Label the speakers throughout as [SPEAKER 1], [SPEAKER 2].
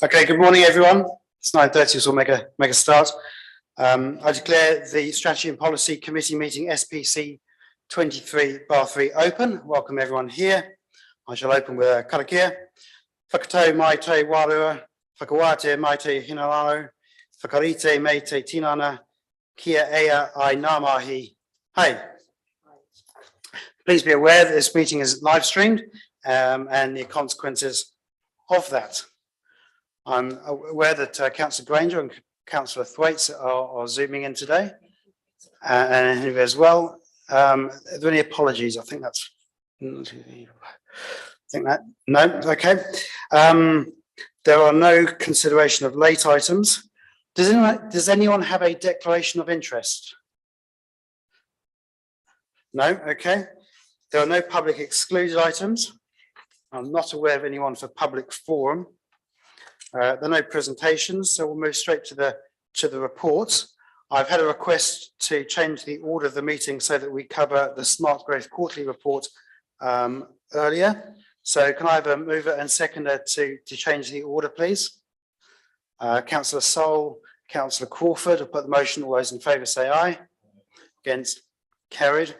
[SPEAKER 1] Okay, good morning, everyone. It's 9:30, so we'll make a start. I declare the Strategy and Policy Committee meeting SPC 23/3 open. Welcome everyone here. I shall open with a karakia. Whakatau mai te wārua, whakawate mai te hinalalo, whakarite mai te tinana, kia ea ai ngā mahi. Hey. Please be aware that this meeting is live streamed and the consequences of that. I'm aware that Councillor Granger and Councillor Thwaites are zooming in today, and Henry as well. Are there any apologies? I think that's. No. Okay. There are no consideration of late items. Does anyone have a declaration of interest? No. Okay. There are no public excluded items. I'm not aware of anyone for public forum. There are no presentations, so we'll move straight to the reports. I've had a request to change the order of the meeting so that we cover the Smart Growth Quarterly Report earlier. So can I have a mover and seconder to change the order, please? Councillor Sol, Councillor Crawford, I'll put the motion. All those in favour say aye. Against? Carried.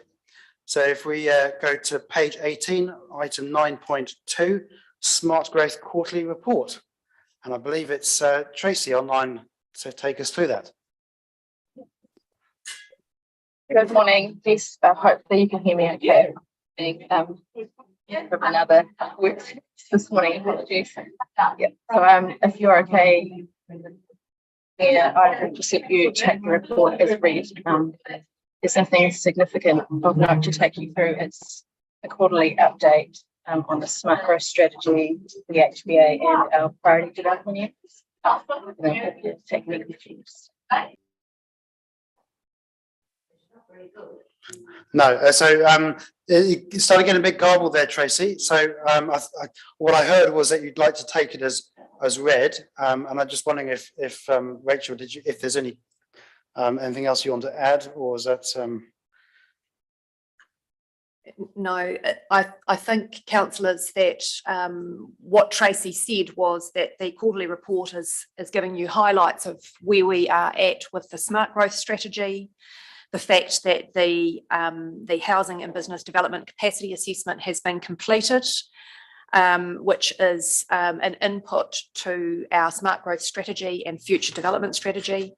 [SPEAKER 1] So if we go to page 18, item 9.2, Smart Growth Quarterly Report. And I believe it's Tracy online to take us through that.
[SPEAKER 2] Good morning. Yes, hopefully you can hear me okay. From another work this morning, apologies. Yeah. So if you're okay, yeah, I would just if you take the report as read. There's nothing significant of note to take you through. It's a quarterly update on the Smart Growth Strategy, the HBA, and our priority development areas.
[SPEAKER 1] No, so you started getting a bit garbled there, Tracy. So what I heard was that you'd like to take it as read, and I'm just wondering if Rachel, if there's anything else you want to add, or is that?
[SPEAKER 3] No, I think, councillors, that what Tracy said was that the quarterly report is giving you highlights of where we are at with the Smart Growth Strategy, the fact that the Housing and Business Development Capacity Assessment has been completed, which is an input to our Smart Growth Strategy and Future Development Strategy.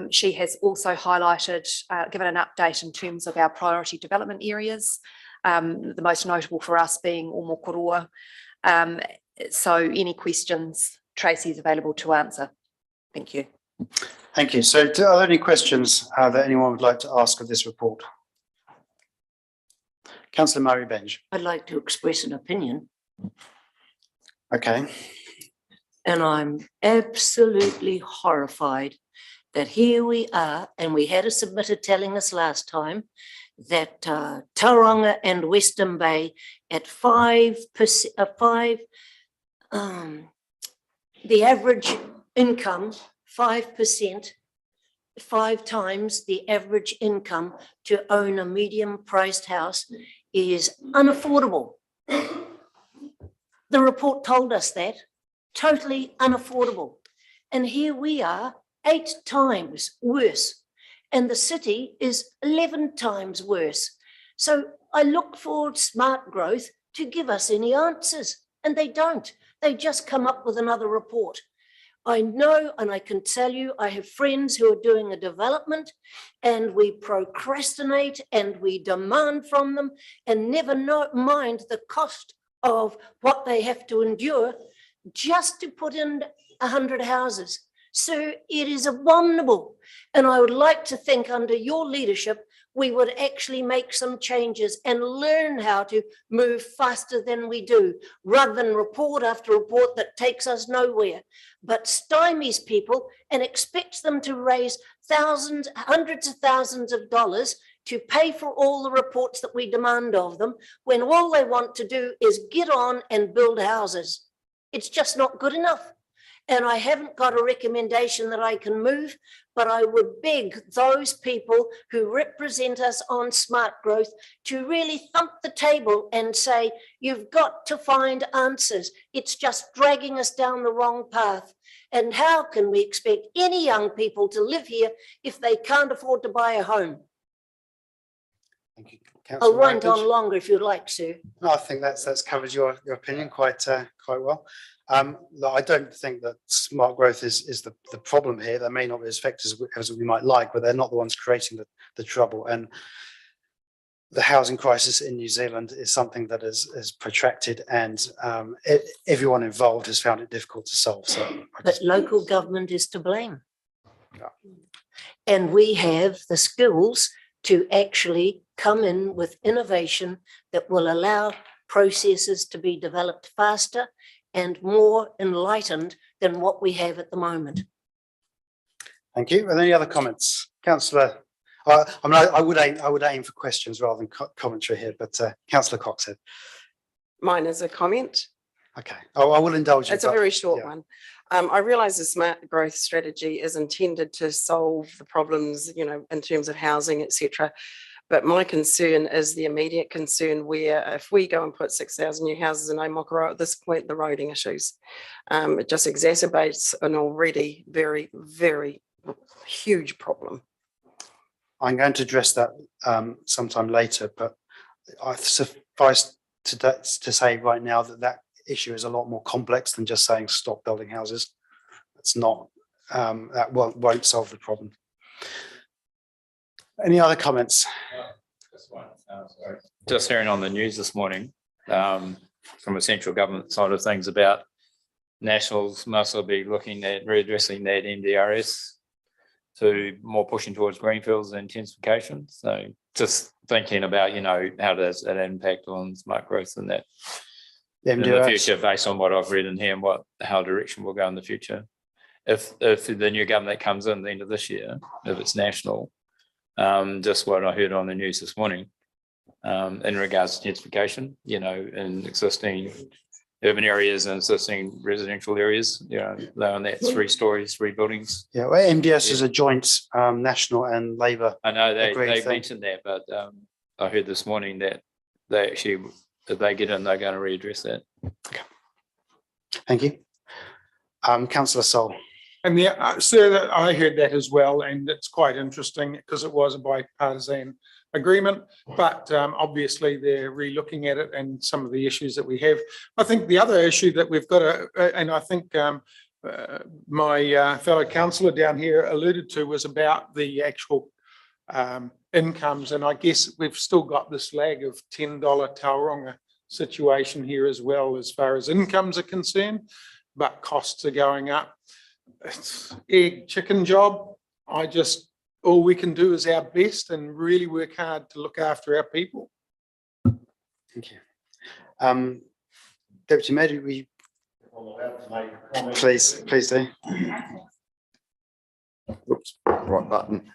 [SPEAKER 3] She has also highlighted, given an update in terms of our priority development areas, the most notable for us being Omokoroa. So any questions, Tracy is available to answer. Thank you.
[SPEAKER 1] Thank you. So are there any questions that anyone would like to ask of this report? Councillor Murray-Benge.
[SPEAKER 4] I'd like to express an opinion.
[SPEAKER 1] Okay.
[SPEAKER 4] And I'm absolutely horrified that here we are, and we had a submitter telling us last time that Tauranga and Western Bay at 5%, the average income, 5%, 5 times the average income to own a medium-priced house is unaffordable. The report told us that, totally unaffordable. And here we are, 8 times worse, and the city is 11 times worse. So I look for Smart Growth to give us any answers, and they don't. They just come up with another report. I know, and I can tell you, I have friends who are doing a development, and we procrastinate and we demand from them and never mind the cost of what they have to endure just to put in 100 houses. So it is abominable. And I would like to think under your leadership, we would actually make some changes and learn how to move faster than we do, rather than report after report that takes us nowhere, but stymies people and expects them to raise thousands, hundreds of thousands of dollars to pay for all the reports that we demand of them, when all they want to do is get on and build houses. It's just not good enough. And I haven't got a recommendation that I can move, but I would beg those people who represent us on smart growth to really thump the table and say, you've got to find answers. It's just dragging us down the wrong path. And how can we expect any young people to live here if they can't afford to buy a home?
[SPEAKER 1] Thank you.
[SPEAKER 4] I'll
[SPEAKER 1] Councillor
[SPEAKER 4] rant on
[SPEAKER 1] Mowbridge.
[SPEAKER 4] longer if you'd like, sir.
[SPEAKER 1] No, I think that's covered your opinion quite well. Look, I don't think that smart growth is the problem here. They may not be as effective as we might like, but they're not the ones creating the trouble. And the housing crisis in New Zealand is something that is protracted, and everyone involved has found it difficult to solve. So,
[SPEAKER 4] But local government is to blame.
[SPEAKER 1] Yeah.
[SPEAKER 4] And we have the skills to actually come in with innovation that will allow processes to be developed faster and more enlightened than what we have at the moment.
[SPEAKER 1] thank you. Are there any other comments, Councillor? I mean, I would aim for questions rather than commentary here, but Councillor Coxhead.
[SPEAKER 5] Mine is a comment.
[SPEAKER 1] Okay, I will indulge you.
[SPEAKER 5] It's a
[SPEAKER 1] but-
[SPEAKER 5] very short
[SPEAKER 1] yeah.
[SPEAKER 5] one. I realise the smart growth strategy is intended to solve the problems, in terms of housing, etc. But my concern is the immediate concern where if we go and put 6,000 new houses in Omokoro at this point, the roading issues, it just exacerbates an already very, very huge problem.
[SPEAKER 1] I'm going to address that sometime later, but I suffice to say right now that issue is a lot more complex than just saying stop building houses. It's not, that won't solve the problem. Any other comments?
[SPEAKER 6] Just hearing on the news this morning from a central government side of things about Nationals must be looking at readdressing that MDRS to more pushing towards greenfields and intensification. So just thinking about, how does that impact on smart growth and that in the
[SPEAKER 1] MDRS.
[SPEAKER 6] future, based on what I've read in here and how direction will go in the future. If the new government comes in the end of this year, if it's national, just what I heard on the news this morning, in regards to intensification, in existing urban areas and existing residential areas, allowing that 3 stories, 3 buildings.
[SPEAKER 1] Yeah, well, MDS is a joint National and Labour.
[SPEAKER 6] I know they
[SPEAKER 1] Agreed thing.
[SPEAKER 6] mentioned that, but I heard this morning that they actually, if they get in, they're going to readdress that.
[SPEAKER 1] Thank you. Councillor Sol.
[SPEAKER 7] And sir, I heard that as well, and it's quite interesting because it was a bipartisan agreement, but obviously they're re-looking at it and some of the issues that we have. I think the other issue that we've got and I think my fellow councillor down here alluded to, was about the actual incomes, and I guess we've still got this lag of $10 Tauranga situation here as well, as far as incomes are concerned, but costs are going up. It's egg chicken job. All we can do is our best and really work hard to look after our people.
[SPEAKER 1] Thank you. Deputy Mayor, please do.
[SPEAKER 8] Oops, right button.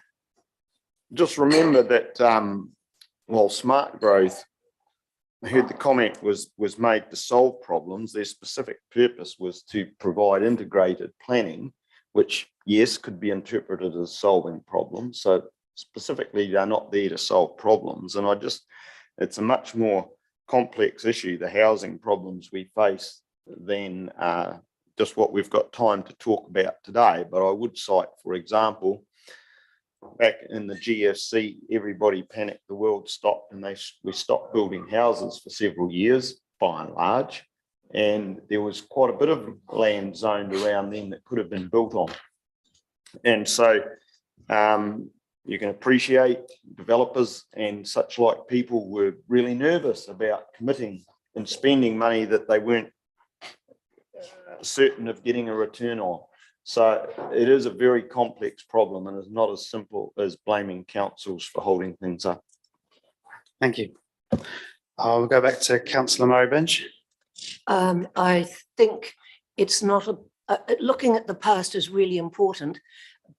[SPEAKER 8] Just remember that while smart growth, I heard the comment was made to solve problems, their specific purpose was to provide integrated planning, which, yes, could be interpreted as solving problems. So specifically, they're not there to solve problems. And it's a much more complex issue, the housing problems we face, than just what we've got time to talk about today. But I would cite, for example, back in the GFC, everybody panicked, the world stopped, and we stopped building houses for several years, by and large. And there was quite a bit of land zoned around then that could have been built on. And so you can appreciate developers and such like people were really nervous about committing and spending money that they weren't certain of getting a return on. So it is a very complex problem, and it's not as simple as blaming councils for holding things up.
[SPEAKER 1] Thank you. I'll go back to Councillor Murray-Bench.
[SPEAKER 4] I think it's not looking at the past is really important,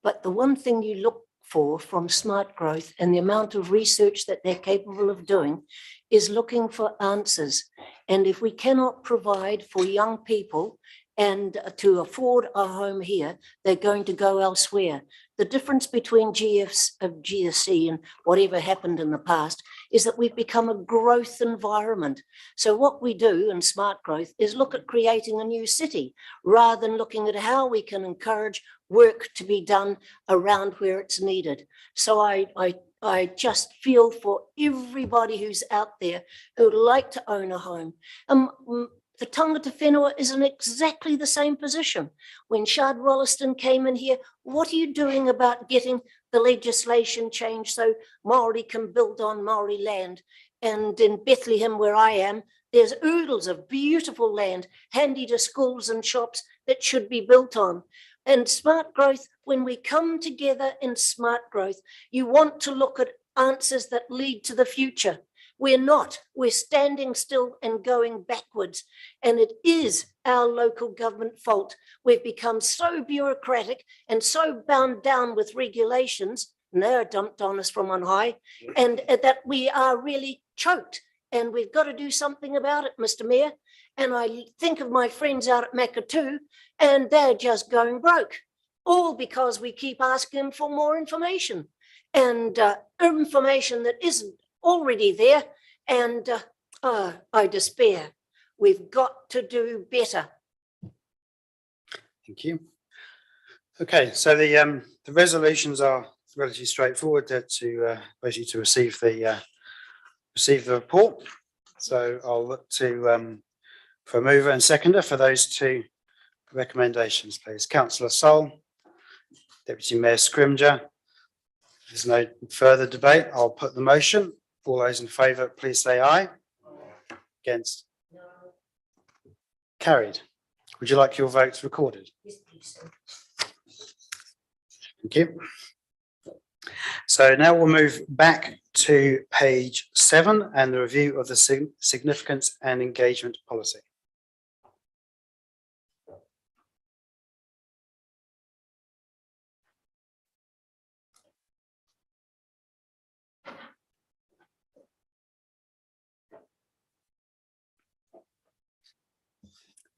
[SPEAKER 4] but the one thing you look for from smart growth and the amount of research that they're capable of doing is looking for answers. And if we cannot provide for young people and to afford a home here, they're going to go elsewhere. The difference between GSC and whatever happened in the past is that we've become a growth environment. So what we do in smart growth is look at creating a new city rather than looking at how we can encourage work to be done around where it's needed. So I just feel for everybody who's out there who would like to own a home. The tangata whenua is in exactly the same position. When Shard Wollaston came in here, what are you doing about getting the legislation changed so Māori can build on Māori land? And in Bethlehem, where I am, there's oodles of beautiful land, handy to schools and shops that should be built on. And smart growth, when we come together in smart growth, you want to look at answers that lead to the future. We're not. We're standing still and going backwards. And it is our local government fault. We've become so bureaucratic and so bound down with regulations, and they're dumped on us from on high, and that we are really choked. And we've got to do something about it, Mr. Mayor. And I think of my friends out at Makatū, and they're just going broke, all because we keep asking for more information, and information that isn't already there. And I despair. We've got to do better.
[SPEAKER 1] Thank you. Okay, so the resolutions are relatively straightforward to basically to receive the report. So I'll look to for a mover and seconder for those two recommendations, please. Councillor Sol, Deputy Mayor Scrimger. There's no further debate. I'll put the motion. All those in favour, please say aye. Against? Carried. Would you like your votes recorded? Thank you. So now we'll move back to page 7 and the review of the significance and engagement policy.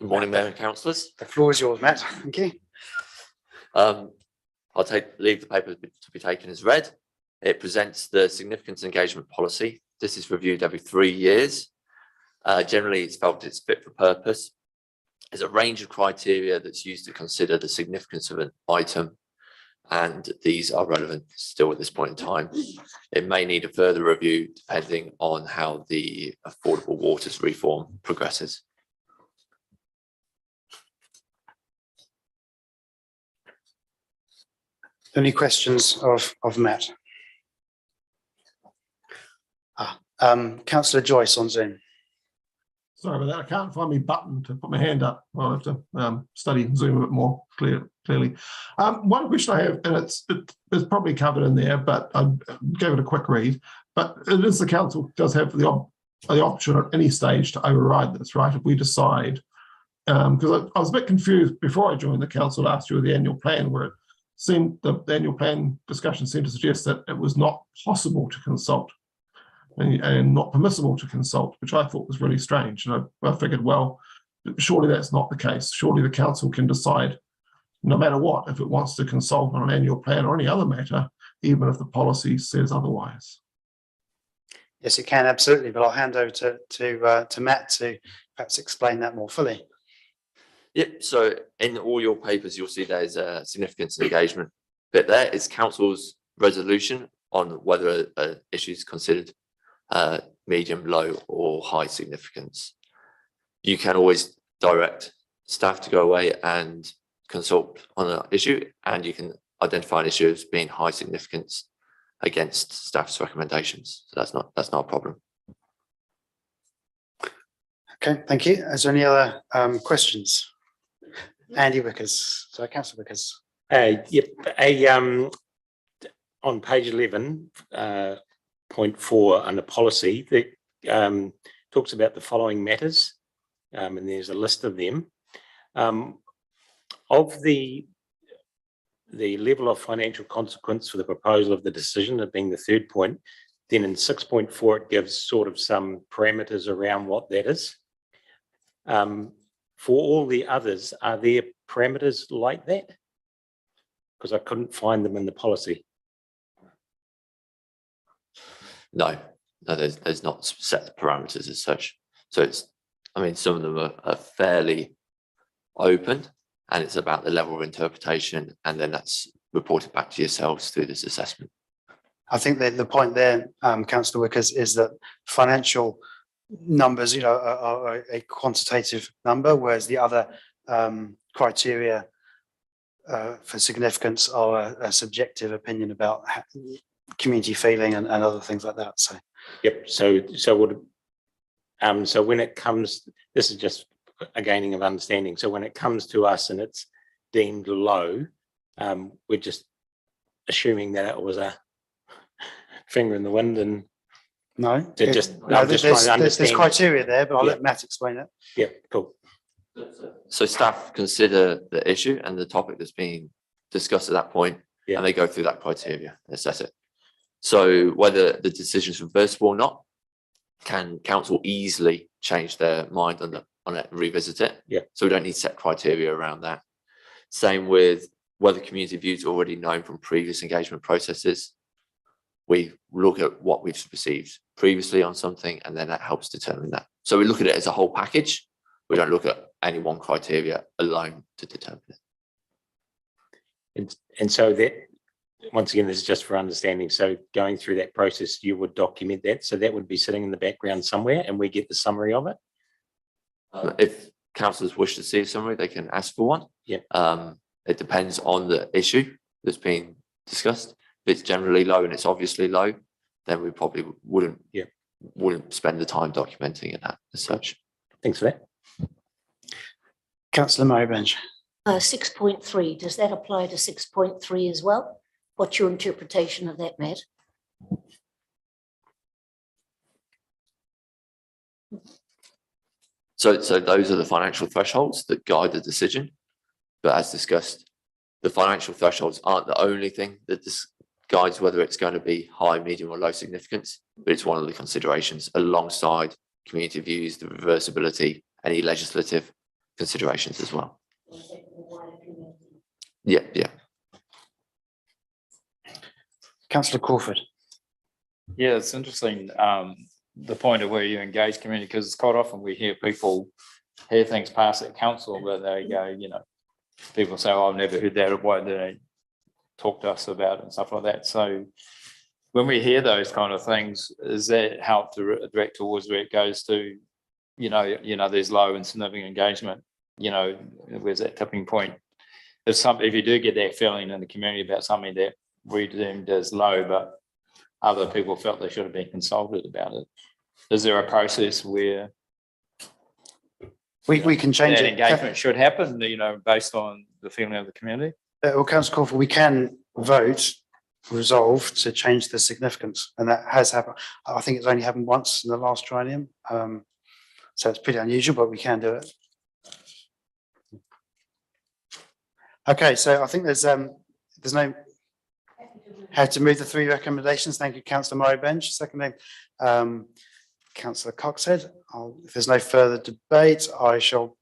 [SPEAKER 9] Good morning, Mayor and councillors.
[SPEAKER 1] The floor is yours, Matt. Thank you.
[SPEAKER 9] I'll leave the paper to be taken as read. It presents the significance engagement policy. This is reviewed every 3 years. Generally, it's felt it's fit for purpose. There's a range of criteria that's used to consider the significance of an item, and these are relevant still at this point in time. It may need a further review depending on how the affordable waters reform progresses.
[SPEAKER 1] Any questions of Matt? Councillor Joyce on Zoom.
[SPEAKER 10] Sorry about that. I can't find my button to put my hand up. I'll have to study Zoom a bit more clearly. One question I have, and it's probably covered in there, but I gave it a quick read. But it is the council does have the option at any stage to override this, right? If we decide, because I was a bit confused before I joined the council last year with the annual plan, where it seemed the annual plan discussion seemed to suggest that it was not possible to consult and not permissible to consult, which I thought was really strange. And I figured, well, surely that's not the case. Surely the council can decide, no matter what, if it wants to consult on an annual plan or any other matter, even if the policy says otherwise.
[SPEAKER 1] Yes, it can, absolutely. But I'll hand over to Matt to perhaps explain that more fully.
[SPEAKER 9] Yep, so in all your papers, you'll see there's a significance and engagement bit there. It's council's resolution on whether an issue is considered medium, low or high significance. You can always direct staff to go away and consult on an issue, and you can identify an issue as being high significance against staff's recommendations. So that's not a problem.
[SPEAKER 1] Okay, thank you. Is there any other questions? Andy Wickers, sorry, Councillor Wickers.
[SPEAKER 11] Yep, on page 11, point 4 under policy, that talks about the following matters, and there's a list of them. Of the level of financial consequence for the proposal of the decision, being the third point, then in 6.4 it gives sort of some parameters around what that is. for all the others, are there parameters like that? Because I couldn't find them in the policy.
[SPEAKER 9] No, there's not set parameters as such. So it's, I mean, some of them are fairly open, and it's about the level of interpretation, and then that's reported back to yourselves through this assessment.
[SPEAKER 1] I think that the point there, Councillor Wickers, is that financial numbers, are a quantitative number, whereas the other criteria for significance are a subjective opinion about community feeling and other things like that. So,
[SPEAKER 11] Yep. So when it comes, this is just a gaining of understanding. So when it comes to us and it's deemed low, we're just assuming that it was a finger in the wind, and
[SPEAKER 1] no,
[SPEAKER 11] I'm just trying to
[SPEAKER 1] there's
[SPEAKER 11] understand.
[SPEAKER 1] criteria there, but I'll
[SPEAKER 11] Yeah.
[SPEAKER 1] let Matt explain it.
[SPEAKER 11] Yeah, cool.
[SPEAKER 9] So staff consider the issue and the topic that's being discussed at that point,
[SPEAKER 11] Yeah.
[SPEAKER 9] and they go through that criteria and assess it. So whether the decision is reversible or not, can council easily change their mind on it and revisit it?
[SPEAKER 11] Yeah.
[SPEAKER 9] So we don't need set criteria around that. Same with whether community views are already known from previous engagement processes. We look at what we've received previously on something, and then that helps determine that. So we look at it as a whole package. We don't look at any one criteria alone to determine it.
[SPEAKER 11] And so that, once again, this is just for understanding. So going through that process, you would document that. So that would be sitting in the background somewhere, and we get the summary of it.
[SPEAKER 9] If councillors wish to see a summary, they can ask for one.
[SPEAKER 11] Yeah.
[SPEAKER 9] It depends on the issue that's being discussed. If it's generally low and it's obviously low, then we probably wouldn't spend the time documenting it as such.
[SPEAKER 11] Thanks for that.
[SPEAKER 1] Councillor Murray-Bench.
[SPEAKER 4] 6.3, does that apply to 6.3 as well? What's your interpretation of that, Matt?
[SPEAKER 9] So those are the financial thresholds that guide the decision. But as discussed, the financial thresholds aren't the only thing that guides whether it's going to be high, medium or low significance, but it's one of the considerations alongside community views, the reversibility, any legislative considerations as well. Yeah.
[SPEAKER 1] Councillor Crawford.
[SPEAKER 6] Yeah, it's interesting, the point of where you engage community, because quite often we hear people hear things pass at council, but they go, people say, oh, I've never heard that, why did they talk to us about it and stuff like that. So when we hear those kind of things, does that help to direct towards where it goes to, there's low and significant engagement, where's that tipping point? If you do get that feeling in the community about something that we deemed as low, but other people felt they should have been consulted about it, is there a process where
[SPEAKER 1] we can change
[SPEAKER 6] that
[SPEAKER 1] it?
[SPEAKER 6] engagement should happen, based on the feeling of the community?
[SPEAKER 1] Well, Councillor Crawford, we can resolve to change the significance, and that has happened. I think it's only happened once in the last triennium, so it's pretty unusual, but we can do it. Okay, so I think there's no how to move the three recommendations. Thank you, Councillor Murray-Bench. Secondly, Councillor Coxhead. If there's no further debate, I shall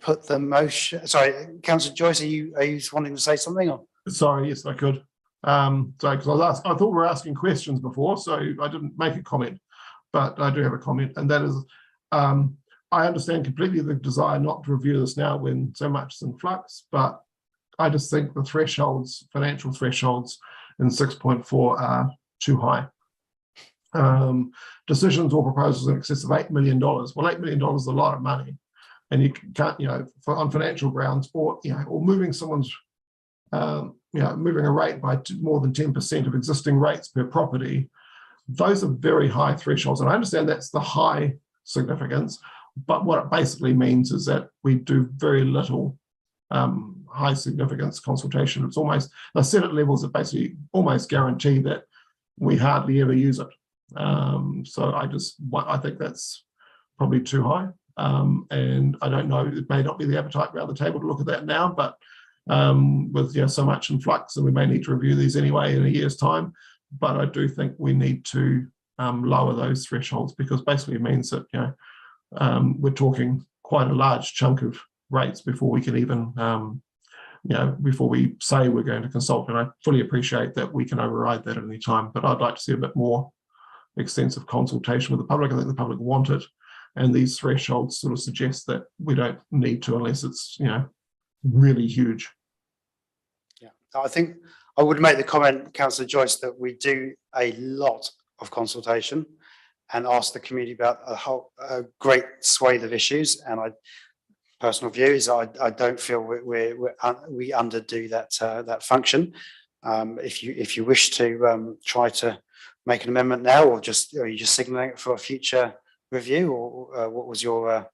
[SPEAKER 1] put the motion. Sorry, Councillor Joyce, are you wanting to say something? Or?
[SPEAKER 10] Sorry, yes, I could. Sorry, because I thought we were asking questions before, so I didn't make a comment, but I do have a comment, and that is, I understand completely the desire not to review this now when so much is in flux, but I just think the thresholds, financial thresholds in 6.4 are too high. Decisions or proposals in excess of $8 million. Well, $8 million is a lot of money, and you can't, on financial grounds, or moving someone's, moving a rate by more than 10% of existing rates per property. Those are very high thresholds, and I understand that's the high significance, but what it basically means is that we do very little high significance consultation. It's almost, they're set at levels that basically almost guarantee that we hardly ever use it. So I think that's probably too high. And I don't know, it may not be the appetite around the table to look at that now, but with so much in flux, and we may need to review these anyway in a year's time. But I do think we need to lower those thresholds, because basically it means that we're talking quite a large chunk of rates before we can even, before we say we're going to consult. And I fully appreciate that we can override that at any time, but I'd like to see a bit more extensive consultation with the public. I think the public want it. And these thresholds sort of suggest that we don't need to unless it's, really huge.
[SPEAKER 1] Yeah, I think I would make the comment, Councillor Joyce, that we do a lot of consultation and ask the community about a great swathe of issues. And personal view is I don't feel we underdo that function. If you wish to try to make an amendment now, or are you just signalling it for a future review, or what was your?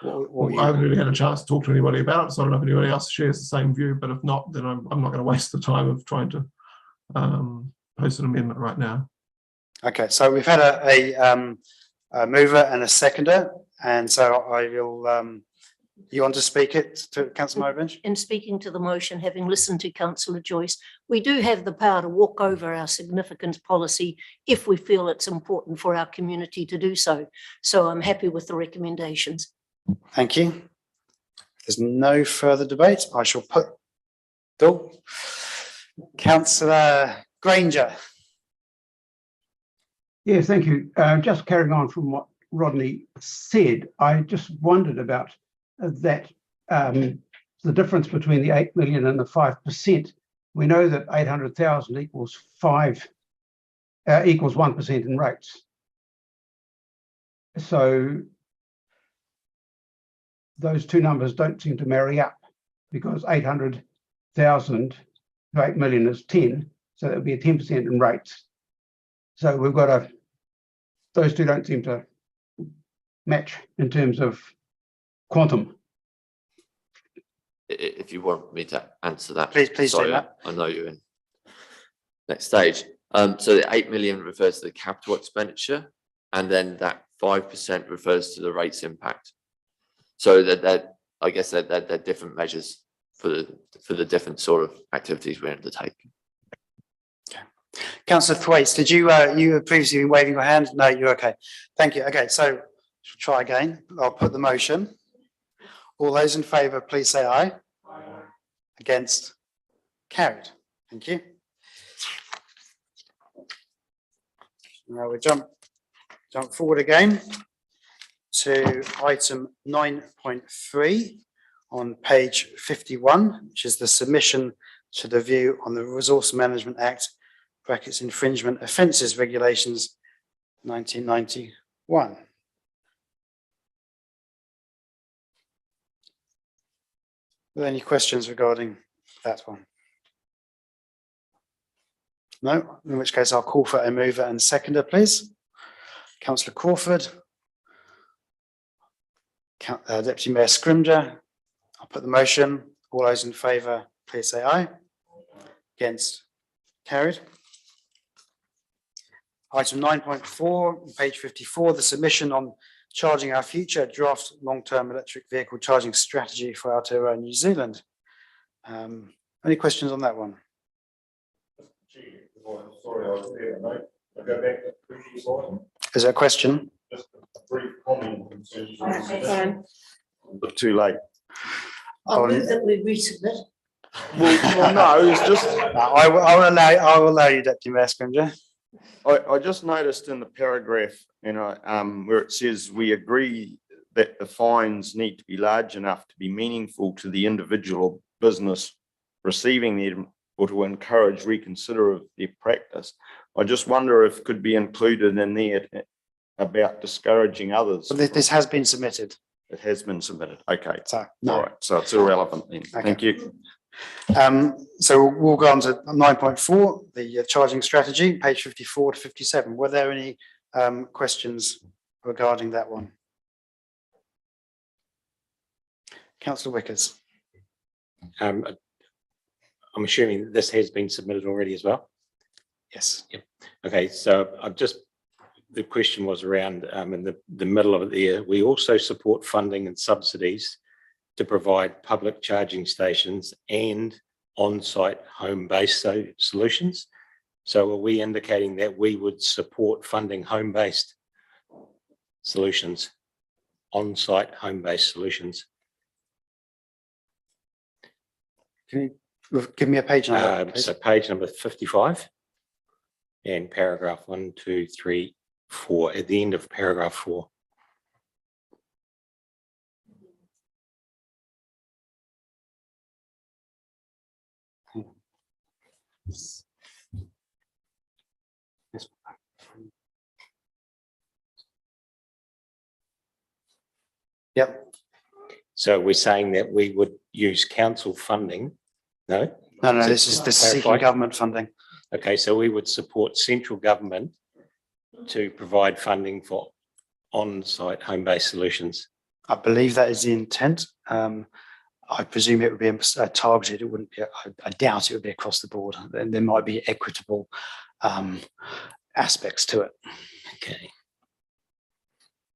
[SPEAKER 10] I haven't really had a chance to talk to anybody about it, so I don't know if anybody else shares the same view. But if not, then I'm not going to waste the time of trying to post an amendment right now.
[SPEAKER 1] Okay, so we've had a mover and a seconder, and so I will. You want to speak it to Councillor Mowbray?
[SPEAKER 4] In speaking to the motion, having listened to Councillor Joyce, we do have the power to walk over our significance policy if we feel it's important for our community to do so. So I'm happy with the recommendations.
[SPEAKER 1] Thank you. There's no further debate. I shall put Councillor Granger.
[SPEAKER 12] Yes, thank you. Just carrying on from what Rodney said, I just wondered about that the difference between the 8 million and the 5%. We know that 800,000 equals 1% in rates. So those two numbers don't seem to marry up, because 800,000 to 8 million is 10, so that would be a 10% in rates. So we've got those two don't seem to match in terms of quantum.
[SPEAKER 9] If you want me to answer that.
[SPEAKER 1] Please do
[SPEAKER 9] Sorry,
[SPEAKER 1] that.
[SPEAKER 9] I know you're in next stage. So the 8 million refers to the capital expenditure, and then that 5% refers to the rates impact. So that I guess they're different measures for the different sort of activities we undertake.
[SPEAKER 1] Okay. Councillor Thwaites, did you had previously been waving your hand? No, you're okay. Thank you. Okay, so try again. I'll put the motion. All those in favour, please say aye. Aye. Against? Carried. Thank you. Now we jump forward again to item 9.3 on page 51, which is the submission to the view on the Resource Management Act (brackets infringement offences regulations 1991. Are there any questions regarding that one? No, in which case I'll call for a mover and seconder, please. Councillor Crawford. Deputy Mayor Scrimgeour. I'll put the motion. All those in favour, please say aye. Against? Carried. Item 9.4, page 54, the submission on Charging Our Future, draft long-term electric vehicle charging strategy for Aotearoa, New Zealand. Any questions on that one?
[SPEAKER 8] Sorry, I was there, mate. I go back to the previous item.
[SPEAKER 1] Is there a question?
[SPEAKER 8] Just a brief comment. Too late.
[SPEAKER 4] I'll move that we resubmit.
[SPEAKER 8] Well, no, it's just.
[SPEAKER 1] I will allow you, Deputy Mayor Scrimgeour.
[SPEAKER 8] I just noticed in the paragraph, where it says we agree that the fines need to be large enough to be meaningful to the individual business receiving them, or to encourage reconsider of their practice. I just wonder if it could be included in there about discouraging others.
[SPEAKER 1] Well, this has been submitted.
[SPEAKER 8] It has been submitted. Okay.
[SPEAKER 1] So, no.
[SPEAKER 8] All right. So it's irrelevant then.
[SPEAKER 1] Okay.
[SPEAKER 8] Thank you.
[SPEAKER 1] So we'll go on to 9.4, the charging strategy, page 54 to 57. Were there any questions regarding that one? Councillor Wickers.
[SPEAKER 11] I'm assuming this has been submitted already as well.
[SPEAKER 1] Yes.
[SPEAKER 11] Yep. Okay, so the question was around in the middle of it there. We also support funding and subsidies to provide public charging stations and on-site home-based solutions. So are we indicating that we would support funding home-based solutions on-site home-based solutions.
[SPEAKER 1] Can you give me a page number, please?
[SPEAKER 11] So page number 55 and paragraph 1, 2, 3, 4 at the end of paragraph 4.
[SPEAKER 1] Yep.
[SPEAKER 11] So we're saying that we would use council funding, no?
[SPEAKER 1] No,
[SPEAKER 11] So
[SPEAKER 1] this is seeking
[SPEAKER 11] clarify.
[SPEAKER 1] government funding.
[SPEAKER 11] Okay, so we would support central government to provide funding for on-site home-based solutions.
[SPEAKER 1] I believe that is the intent. I presume it would be targeted. It wouldn't be, I doubt it would be across the board. Then there might be equitable aspects to it.
[SPEAKER 11] Okay.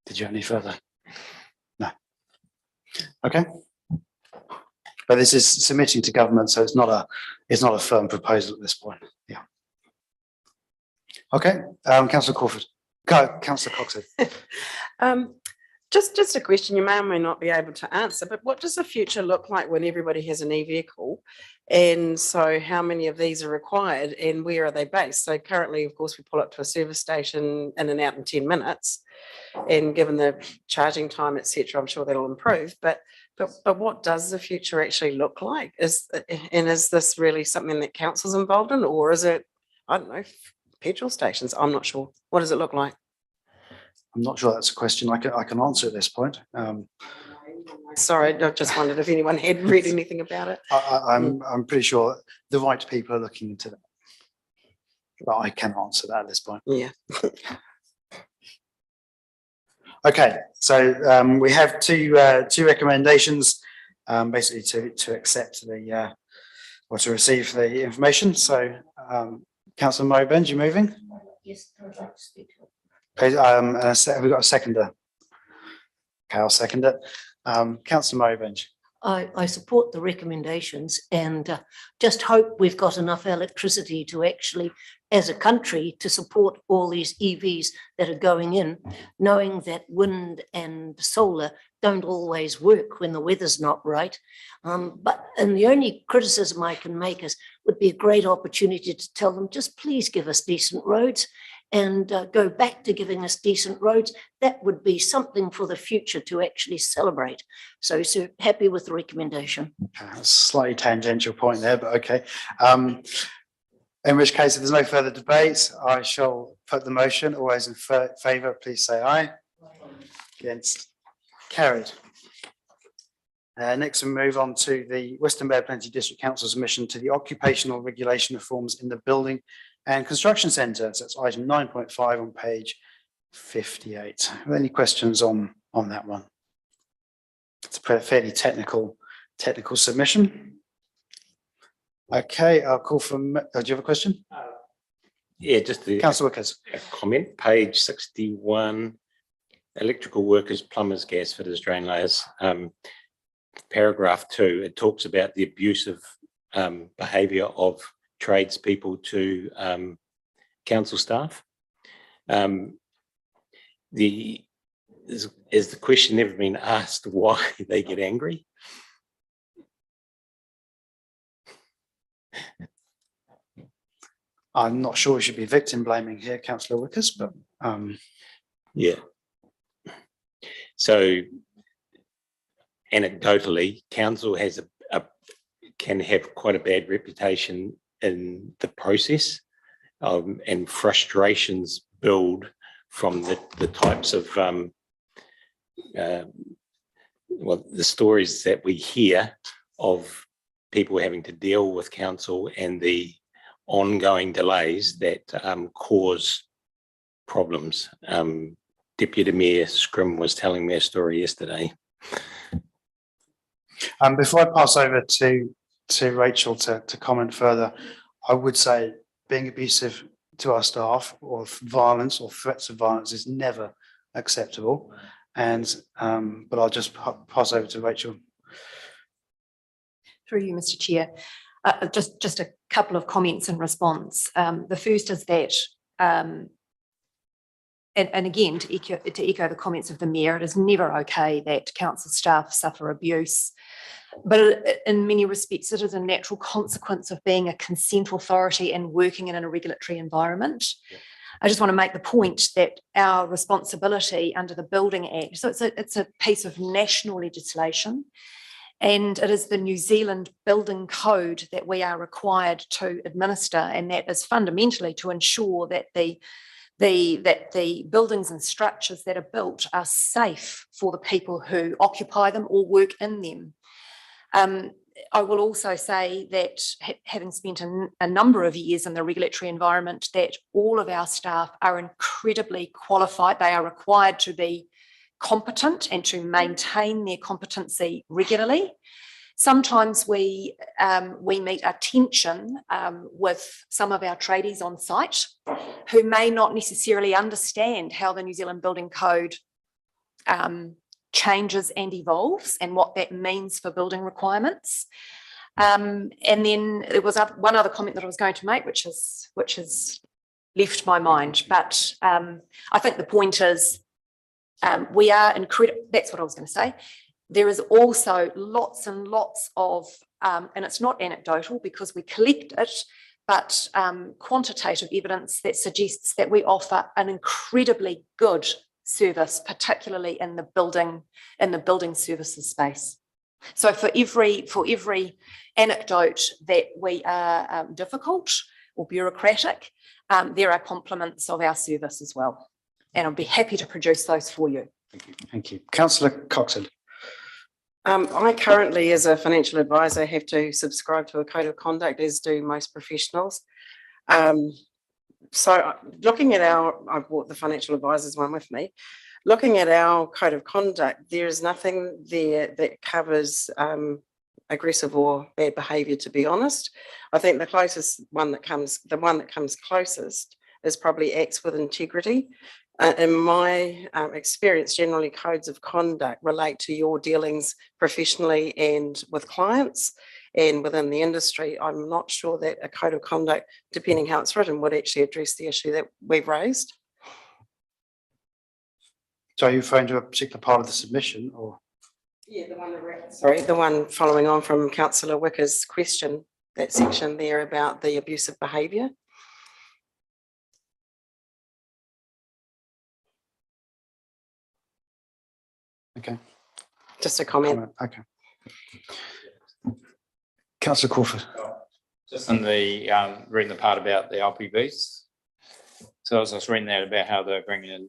[SPEAKER 1] Did you have any further? No. Okay. But this is submitting to government, so it's not a firm proposal at this point. Yeah. Okay, Councillor Crawford. Go, Councillor Coxon.
[SPEAKER 5] Just a question you may or may not be able to answer, but what does the future look like when everybody has an e-vehicle? And so how many of these are required and where are they based? So currently, of course, we pull up to a service station in and out in 10 minutes. And given the charging time, et cetera, I'm sure that'll improve. But what does the future actually look like? Is this really something that council's involved in, or is it, I don't know, petrol stations? I'm not sure. What does it look like?
[SPEAKER 1] I'm not sure that's a question I can answer at this point.
[SPEAKER 5] Sorry, I just wondered if anyone had read anything about it.
[SPEAKER 1] I'm pretty sure the right people are looking into that. But I can't answer that at this point.
[SPEAKER 5] Yeah.
[SPEAKER 1] Okay, so we have two recommendations, basically to accept the or to receive the information. So, Councillor Mowbend, you moving?
[SPEAKER 4] Yes, I'd like to speak to it.
[SPEAKER 1] Okay, have we got a seconder? Okay, I'll second it. Councillor Mowbend.
[SPEAKER 4] I support the recommendations and just hope we've got enough electricity to actually, as a country, to support all these EVs that are going in, knowing that wind and solar don't always work when the weather's not right. And the only criticism I can make is would be a great opportunity to tell them, just please give us decent roads and go back to giving us decent roads. That would be something for the future to actually celebrate. So happy with the recommendation.
[SPEAKER 1] Okay, that's a slightly tangential point there, but okay. In which case, if there's no further debate, I shall put the motion. All those in favour, please say aye. Against? Carried. Next, we move on to the Western Bay Plenty District Council's submission to the occupational regulation reforms in the building and construction centre. So that's item 9.5 on page 58. Are there any questions on that one? It's a fairly technical submission. Okay, I'll call from, do you have a question?
[SPEAKER 11] Yeah, just the
[SPEAKER 1] Councillor Wickers.
[SPEAKER 11] comment, page 61, electrical workers, plumbers, gas fitters, drain layers. Paragraph 2, it talks about the abusive behaviour of tradespeople to council staff. Has the question never been asked why they get angry?
[SPEAKER 1] I'm not sure we should be victim blaming here, Councillor Wickers, but
[SPEAKER 11] Yeah. So anecdotally, council has can have quite a bad reputation in the process, and frustrations build from the types of the stories that we hear of people having to deal with council and the ongoing delays that cause problems. Deputy Mayor Scrim was telling me a story yesterday.
[SPEAKER 1] before I pass over to Rachel to comment further, I would say being abusive to our staff or violence or threats of violence is never acceptable. And but I'll just pass over to Rachel.
[SPEAKER 3] Through you, Mr. Chair. Just a couple of comments in response. The first is that and again, to echo the comments of the mayor, it is never okay that council staff suffer abuse. But in many respects, it is a natural consequence of being a consent authority and working in a regulatory environment. Yeah. I just want to make the point that our responsibility under the Building Act, so it's a piece of national legislation, and it is the New Zealand Building Code that we are required to administer, and that is fundamentally to ensure that the buildings and structures that are built are safe for the people who occupy them or work in them. I will also say that having spent a number of years in the regulatory environment, that all of our staff are incredibly qualified. They are required to be competent and to maintain their competency regularly. Sometimes we meet a tension with some of our tradies on site who may not necessarily understand how the New Zealand Building Code changes and evolves and what that means for building requirements. And then there was one other comment that I was going to make, which has left my mind. But I think the point is we are incredible. That's what I was going to say. There is also lots and lots of, and it's not anecdotal because we collect it, but quantitative evidence that suggests that we offer an incredibly good service, particularly in the building services space. So for every anecdote that we are difficult or bureaucratic, there are compliments of our service as well. And I'll be happy to produce those for you.
[SPEAKER 1] Thank you. Councillor Coxon.
[SPEAKER 5] I currently, as a financial advisor, have to subscribe to a code of conduct, as do most professionals. So looking at I've brought the financial advisors one with me. Looking at our code of conduct, there is nothing there that covers aggressive or bad behaviour, to be honest. I think the one that comes closest is probably acts with integrity. In my experience, generally codes of conduct relate to your dealings professionally and with clients and within the industry. I'm not sure that a code of conduct, depending how it's written, would actually address the issue that we've raised.
[SPEAKER 1] So are you referring to a particular part of the submission, or?
[SPEAKER 5] Yeah, the one following on from Councillor Wicker's question, that section there about the abusive behaviour.
[SPEAKER 1] Okay.
[SPEAKER 5] Just a comment.
[SPEAKER 1] Okay. Councillor Crawford.
[SPEAKER 6] Just in the reading the part about the LPBs. So I was just reading that about how they're bringing in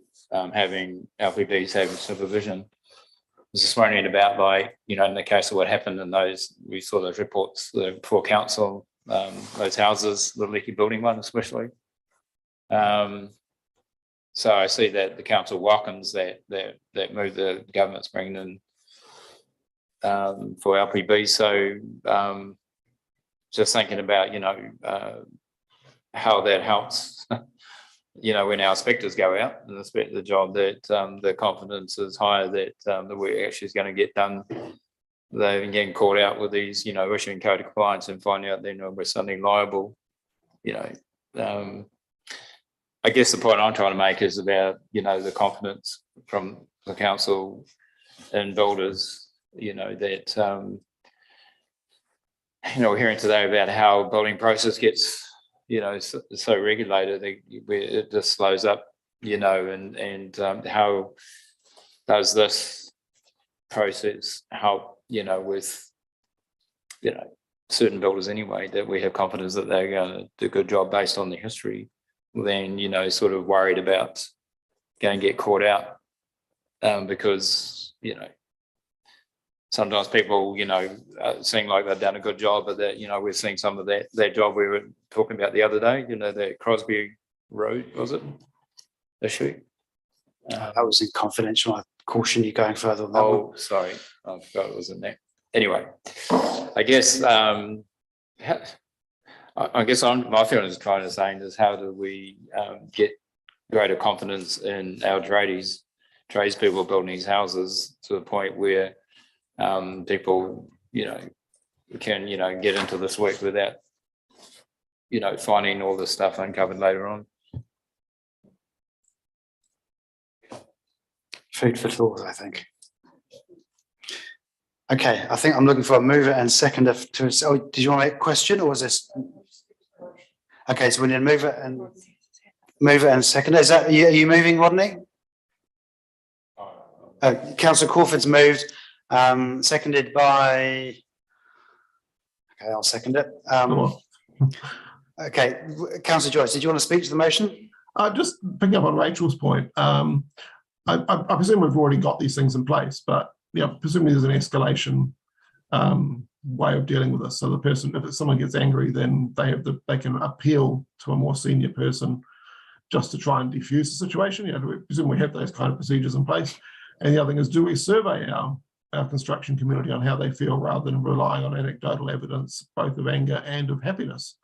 [SPEAKER 6] having LPBs having supervision. I was just wondering about, like, you know, in the case of what happened in those, we saw those reports before council, those houses, the leaky building one especially. So I see that the council welcomes that move the government's bringing in for LPB. So just thinking about, you know, how that helps, you know, when our inspectors go out and inspect the job, that the confidence is higher that the work actually is going to get done. They're getting caught out with these, you know, issuing code of compliance and finding out then we're suddenly liable, you know. I guess the point I'm trying to make is about, you know, the confidence from the council and builders, you know, that, you know, we're hearing today about how building process gets, you know, so regulated, it just slows up, you know, and how does this process help, you know, with, you know, certain builders anyway, that we have confidence that they're going to do a good job based on the history, then, you know, sort of worried about going to get caught out because, you know, sometimes people, you know, seem like they've done a good job, but that, you know, we're seeing some of that job we were talking about the other day, you know, the Crosby Road, was it, issue?
[SPEAKER 1] That was in confidential. I caution you going further on that.
[SPEAKER 6] Oh, sorry, I forgot it was in there. Anyway, I guess my feeling is kind of saying is, how do we get greater confidence in our tradespeople building these houses to the point where people, you know, can, you know, get into this work without, you know, finding all this stuff uncovered later on.
[SPEAKER 1] Food for thought, I think. Okay, I think I'm looking for a mover and seconder to, oh, did you want to make a question or was this? Okay, so we need a mover and seconder. Is that, are you moving, Rodney? Councillor Crawford's moved, seconded by, okay, I'll second it. Okay, Councillor Joyce, did you want to speak to the motion?
[SPEAKER 10] Just picking up on Rachel's point, I presume we've already got these things in place, but yeah, presumably there's an escalation way of dealing with this. So the person, if someone gets angry, then they can appeal to a more senior person just to try and defuse the situation. You know, we presume we have those kind of procedures in place. And the other thing is, do we survey our construction community on how they feel rather than relying on anecdotal evidence, both of anger and of happiness?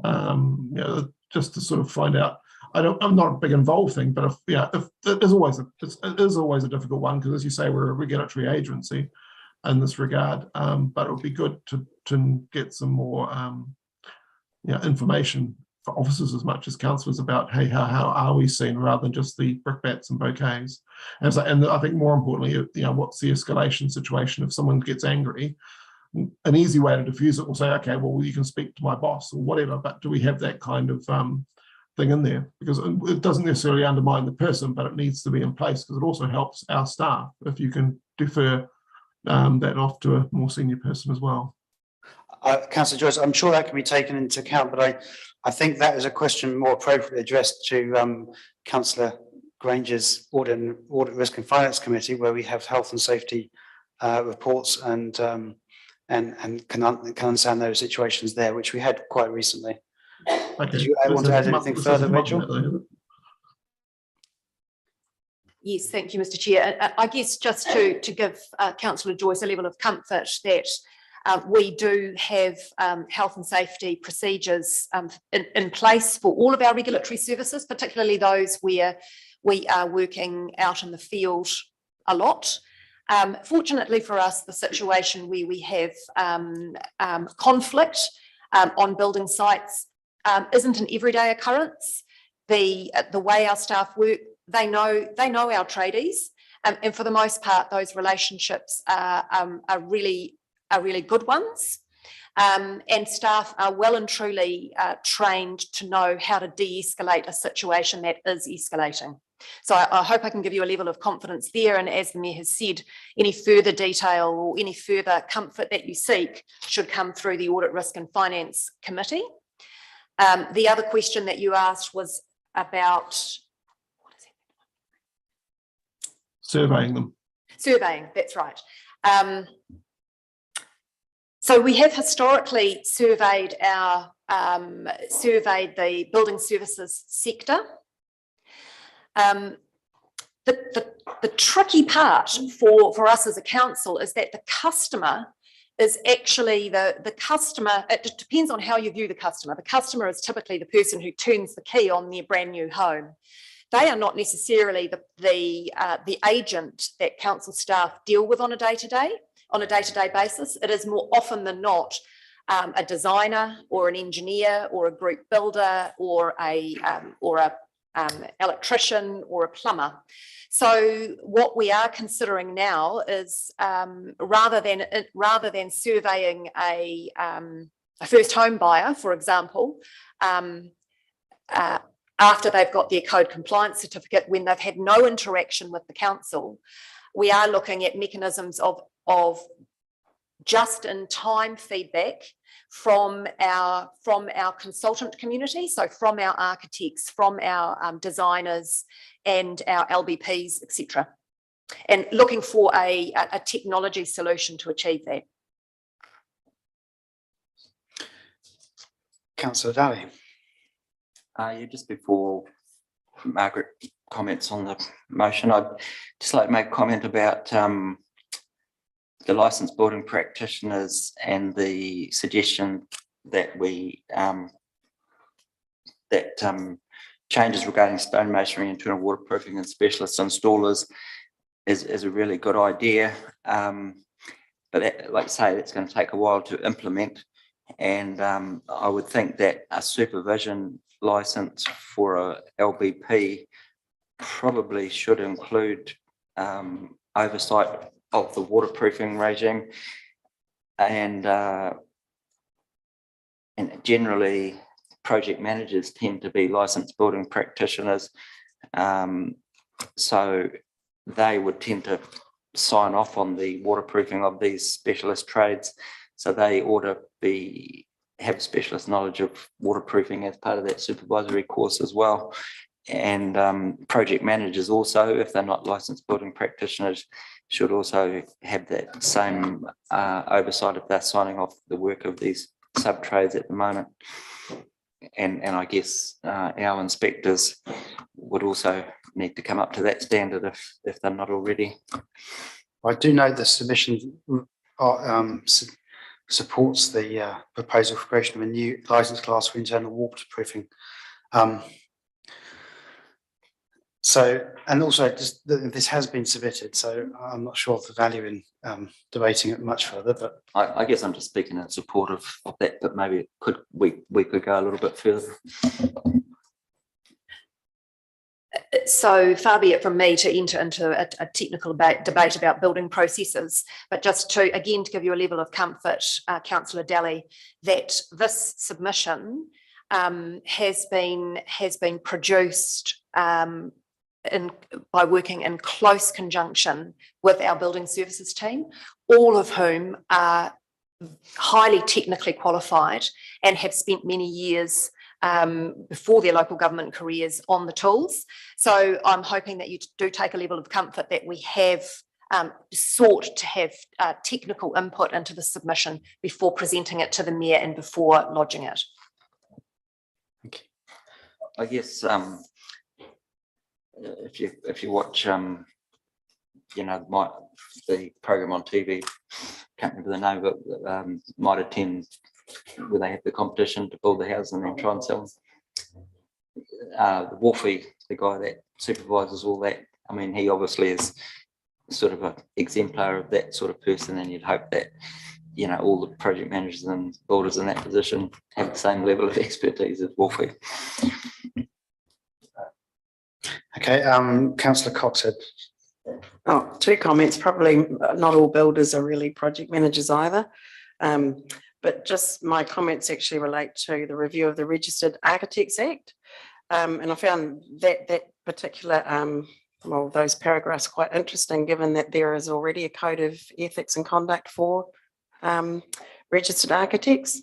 [SPEAKER 10] You know, just to sort of find out. I'm not a big involved thing, but it is always a difficult one because, as you say, we're a regulatory agency in this regard. But it would be good to get some more information for officers as much as councillors about, hey, how are we seen, rather than just the brickbats and bouquets. And I think more importantly, what's the escalation situation if someone gets angry? An easy way to diffuse it will say, okay, well, you can speak to my boss or whatever, but do we have that kind of thing in there? Because it doesn't necessarily undermine the person, but it needs to be in place because it also helps our staff if you can defer that off to a more senior person as well.
[SPEAKER 1] Councillor Joyce, I'm sure that can be taken into account, but I think that is a question more appropriately addressed to Councillor Granger's Audit, Risk and Finance Committee, where we have health and safety reports and can understand those situations there, which we had quite recently.
[SPEAKER 10] Okay.
[SPEAKER 1] Did you want to add anything further, Rachel?
[SPEAKER 3] Yes, thank you, Mr. Chair. I guess just to give Councillor Joyce a level of comfort that we do have health and safety procedures in place for all of our regulatory services, particularly those where we are working out in the field a lot. Fortunately for us, the situation where we have conflict on building sites isn't an everyday occurrence. The way our staff work, they know our tradies, and for the most part, those relationships are really good ones. And staff are well and truly trained to know how to de-escalate a situation that is escalating. So I hope I can give you a level of confidence there. And as the Mayor has said, any further detail or any further comfort that you seek should come through the Audit, Risk and Finance Committee. The other question that you asked was about
[SPEAKER 10] surveying them.
[SPEAKER 3] Surveying, that's right. So we have historically surveyed the building services sector. The tricky part for us as a council is that the customer is actually the customer. It depends on how you view the customer. The customer is typically the person who turns the key on their brand new home. They are not necessarily the agent that council staff deal with on a day-to-day basis. It is more often than not a designer or an engineer or a group builder or a electrician or a plumber. So what we are considering now is rather than surveying a first home buyer, for example, after they've got their code compliance certificate, when they've had no interaction with the council, we are looking at mechanisms of just-in-time feedback from our consultant community, so from our architects, from our designers and our LBPs, etc., and looking for a technology solution to achieve that.
[SPEAKER 1] Councillor Daly.
[SPEAKER 13] Yeah, just before Margaret comments on the motion, I'd just like to make a comment about the licensed building practitioners and the suggestion that changes regarding stone masonry, internal waterproofing and specialist installers is a really good idea. But that, like I say, it's going to take a while to implement. And I would think that a supervision license for a LBP probably should include oversight of the waterproofing regime. And generally, project managers tend to be licensed building practitioners. So they would tend to sign off on the waterproofing of these specialist trades. So they ought to have specialist knowledge of waterproofing as part of that supervisory course as well. And project managers also, if they're not licensed building practitioners, should also have that same oversight if they're signing off the work of these sub-trades at the moment. And I guess our inspectors would also need to come up to that standard if they're not already.
[SPEAKER 1] I do note the submission supports the proposal for creation of a new licence class for internal waterproofing. So, and also just this has been submitted, so I'm not sure of the value in debating it much further, but
[SPEAKER 13] I guess I'm just speaking in support of that, but maybe we could go a little bit further.
[SPEAKER 3] So far be it from me to enter into a technical debate about building processes, but just to give you a level of comfort, Councillor Daly, that this submission has been produced by working in close conjunction with our building services team, all of whom are highly technically qualified and have spent many years before their local government careers on the tools. So I'm hoping that you do take a level of comfort that we have sought to have technical input into the submission before presenting it to the Mayor and before lodging it.
[SPEAKER 13] I guess if you watch the program on TV, can't remember the name, but Mitre 10, where they have the competition to build the house and then try and sell them. Wolfie, the guy that supervises all that, I mean, he obviously is sort of an exemplar of that sort of person, and you'd hope that all the project managers and builders in that position have the same level of expertise as Wolfie.
[SPEAKER 1] okay. Councillor Cox had.
[SPEAKER 5] Oh, 2 comments. Probably not all builders are really project managers either. But just my comments actually relate to the review of the Registered Architects Act. And I found that particular, those paragraphs quite interesting, given that there is already a code of ethics and conduct for registered architects.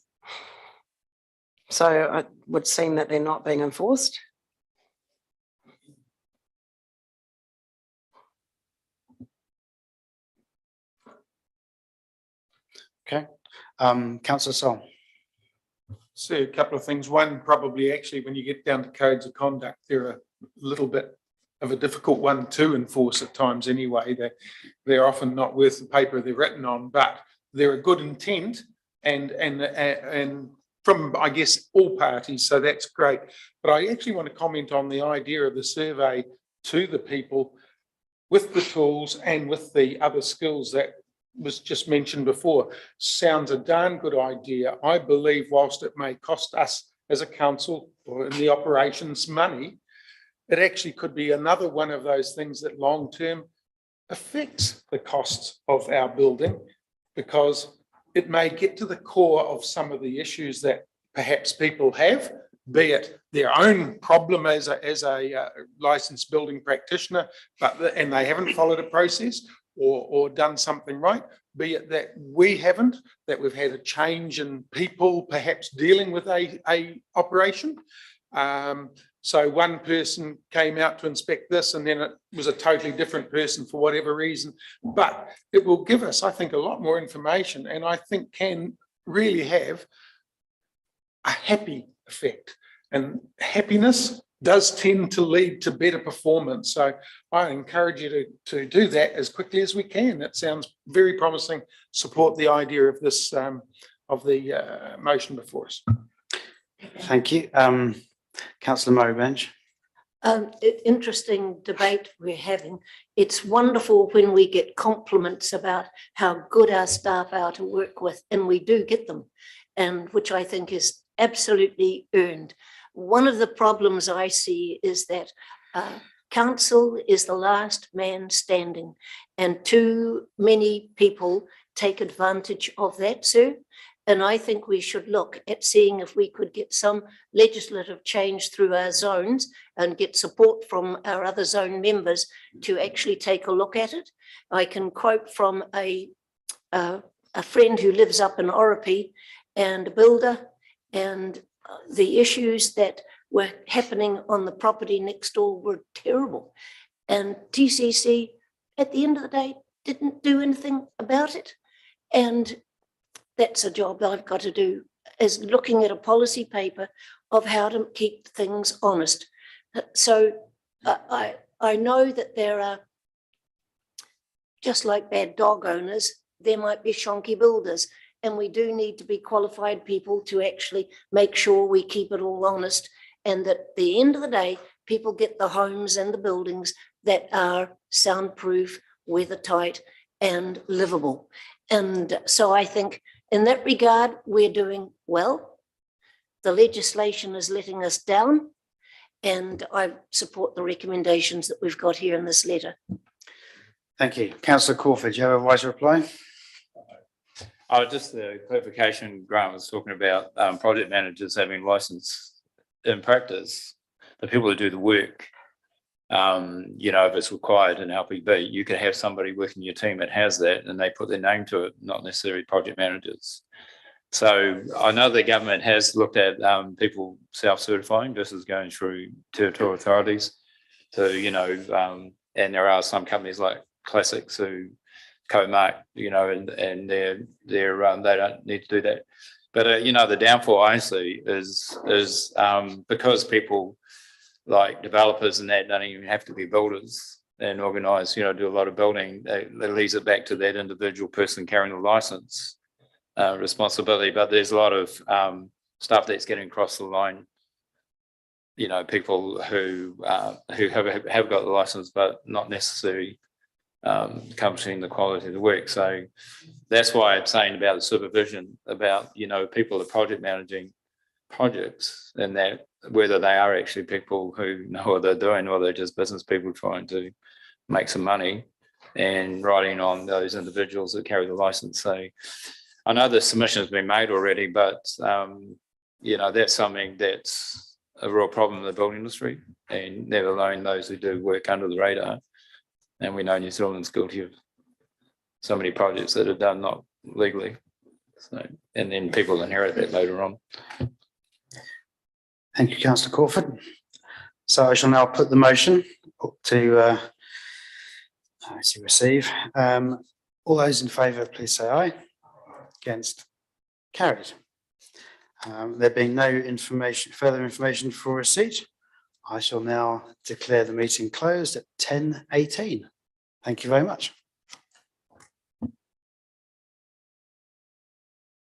[SPEAKER 5] So it would seem that they're not being enforced.
[SPEAKER 1] Okay. Councillor Song.
[SPEAKER 7] So a couple of things. One, probably actually when you get down to codes of conduct, they're a little bit of a difficult one to enforce at times anyway. They're often not worth the paper they're written on, but they're a good intent and from, I guess, all parties, so that's great. But I actually want to comment on the idea of the survey to the people with the tools and with the other skills that was just mentioned before. Sounds a darn good idea. I believe whilst it may cost us as a council or in the operations money, it actually could be another one of those things that long term affects the costs of our building, because it may get to the core of some of the issues that perhaps people have, be it their own problem as a licensed building practitioner, and they haven't followed a process, or done something right, be it that we haven't, that we've had a change in people perhaps dealing with a operation. So one person came out to inspect this and then it was a totally different person for whatever reason. But it will give us, I think, a lot more information, and I think can really have a happy effect. And happiness does tend to lead to better performance. So I encourage you to do that as quickly as we can. It sounds very promising. Support the idea of this, of the motion before us.
[SPEAKER 1] Thank you. Councillor Murray-Bench.
[SPEAKER 4] Interesting debate we're having. It's wonderful when we get compliments about how good our staff are to work with, and we do get them, and which I think is absolutely earned. One of the problems I see is that council is the last man standing, and too many people take advantage of that, sir. And I think we should look at seeing if we could get some legislative change through our zones and get support from our other zone members to actually take a look at it. I can quote from a friend who lives up in Oropi and a builder, and the issues that were happening on the property next door were terrible. And TCC, at the end of the day, didn't do anything about it. And that's a job I've got to do, is looking at a policy paper of how to keep things honest. So I know that there are, just like bad dog owners, there might be shonky builders, and we do need to be qualified people to actually make sure we keep it all honest, and that at the end of the day, people get the homes and the buildings that are soundproof, weathertight, and livable. And so I think in that regard, we're doing well. The legislation is letting us down, and I support the recommendations that we've got here in this letter.
[SPEAKER 1] Thank you. Councillor Crawford, do you have a wise reply?
[SPEAKER 6] Oh, just the clarification Grant was talking about, project managers having license in practice, the people who do the work. You know, if it's required in LPB, you could have somebody working your team that has that and they put their name to it, not necessarily project managers. So I know the government has looked at people self-certifying versus going through territorial authorities. So, you know, and there are some companies like Classics who co-mark, you know, and they don't need to do that. But, you know, the downfall honestly is because people like developers and that don't even have to be builders and organise, you know, do a lot of building, that leaves it back to that individual person carrying the licence responsibility. But there's a lot of stuff that's getting across the line, you know, people who have got the licence but not necessarily accomplishing the quality of the work. So that's why I'm saying about the supervision, about, you know, people are project managing projects, and that whether they are actually people who know what they're doing or they're just business people trying to make some money and writing on those individuals that carry the license. So I know the submission has been made already, but you know, that's something that's a real problem in the building industry, and never alone those who do work under the radar. And we know New Zealand's guilty of so many projects that are done not legally. So, and then people inherit that later on.
[SPEAKER 1] Thank you, Councillor Crawford. So I shall now put the motion to receive. All those in favour, please say aye. Against? Carried. There being no further information for receipt, I shall now declare the meeting closed at 10:18. Thank you very much.